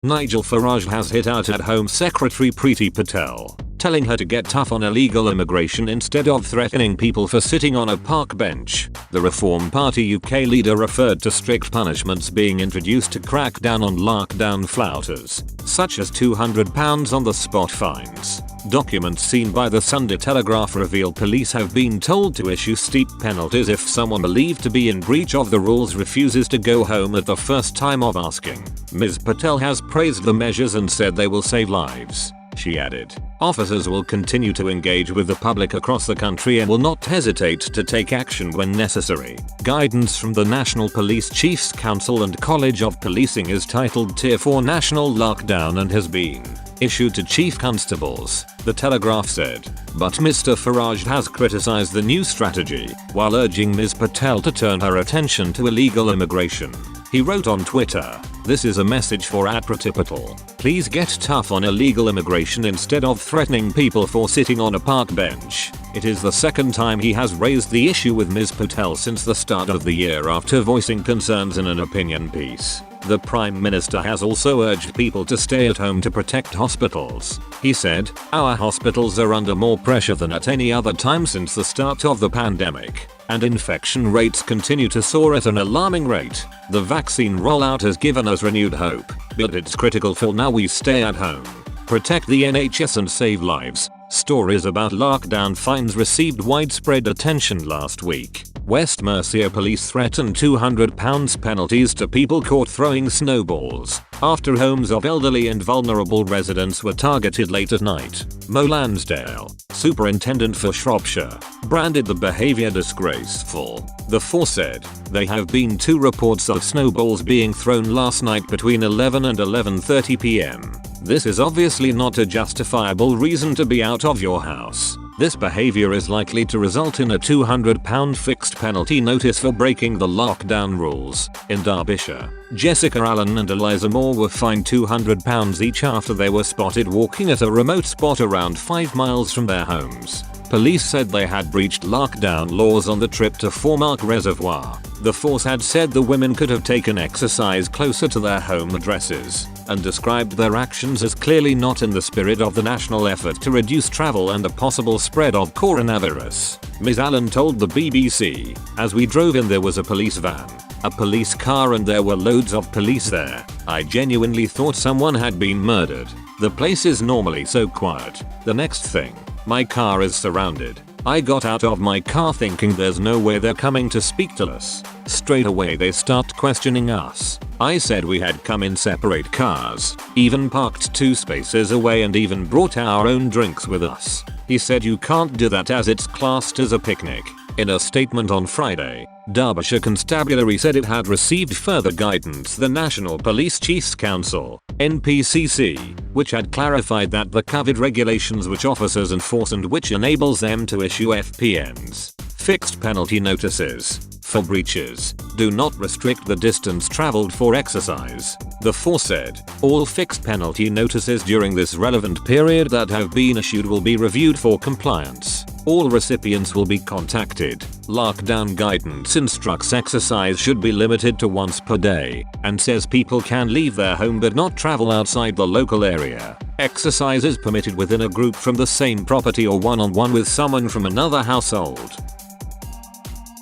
Nigel Farage has hit out at Home Secretary Priti Patel, telling her to get tough on illegal immigration instead of threatening people for sitting on a park bench. The Reform Party UK leader referred to strict punishments being introduced to crack down on lockdown flouters, such as £200 on the spot fines. Documents seen by the Sunday Telegraph reveal police have been told to issue steep penalties if someone believed to be in breach of the rules refuses to go home at the first time of asking. Ms. Patel has praised the measures and said they will save lives. She added, "Officers will continue to engage with the public across the country and will not hesitate to take action when necessary." Guidance from the National Police Chiefs Council and College of Policing is titled Tier 4 National Lockdown and has been issued to chief constables, the Telegraph said. But Mr. Farage has criticized the new strategy, while urging Ms. Patel to turn her attention to illegal immigration. He wrote on Twitter, "This is a message for Priti Patel. Please get tough on illegal immigration instead of threatening people for sitting on a park bench." It is the second time he has raised the issue with Ms. Patel since the start of the year after voicing concerns in an opinion piece. The Prime Minister has also urged people to stay at home to protect hospitals. He said, "Our hospitals are under more pressure than at any other time since the start of the pandemic, and infection rates continue to soar at an alarming rate. The vaccine rollout has given us renewed hope, but it's critical for now we stay at home, protect the NHS and save lives." Stories about lockdown fines received widespread attention last week. West Mercia police threatened £200 penalties to people caught throwing snowballs after homes of elderly and vulnerable residents were targeted late at night. Mo Lansdale, superintendent for Shropshire, branded the behaviour disgraceful. The force said, "There have been 2 reports of snowballs being thrown last night between 11 and 11:30 p.m. This is obviously not a justifiable reason to be out of your house. This behaviour is likely to result in a £200 fixed penalty notice for breaking the lockdown rules." In Derbyshire, Jessica Allen and Eliza Moore were fined £200 each after they were spotted walking at a remote spot around 5 miles from their homes. Police said they had breached lockdown laws on the trip to Foremark Reservoir. The force had said the women could have taken exercise closer to their home addresses, and described their actions as clearly not in the spirit of the national effort to reduce travel and the possible spread of coronavirus. Ms. Allen told the BBC, "As we drove in there was a police van, a police car and there were loads of police there. I genuinely thought someone had been murdered. The place is normally so quiet. The next thing, my car is surrounded. I got out of my car thinking there's no way they're coming to speak to us. Straight away they start questioning us. I said we had come in separate cars, even parked 2 spaces away and even brought our own drinks with us." He said you can't do that as it's classed as a picnic. In a statement on Friday, Derbyshire Constabulary said it had received further guidance the National Police Chiefs Council, NPCC, which had clarified that the COVID regulations which officers enforce and which enables them to issue FPNs, fixed penalty notices, for breaches, do not restrict the distance travelled for exercise. The force said, "All fixed penalty notices during this relevant period that have been issued will be reviewed for compliance. All recipients will be contacted. Lockdown guidance instructs exercise should be limited to once per day, and says people can leave their home but not travel outside the local area. Exercise is permitted within a group from the same property or one-on-one with someone from another household."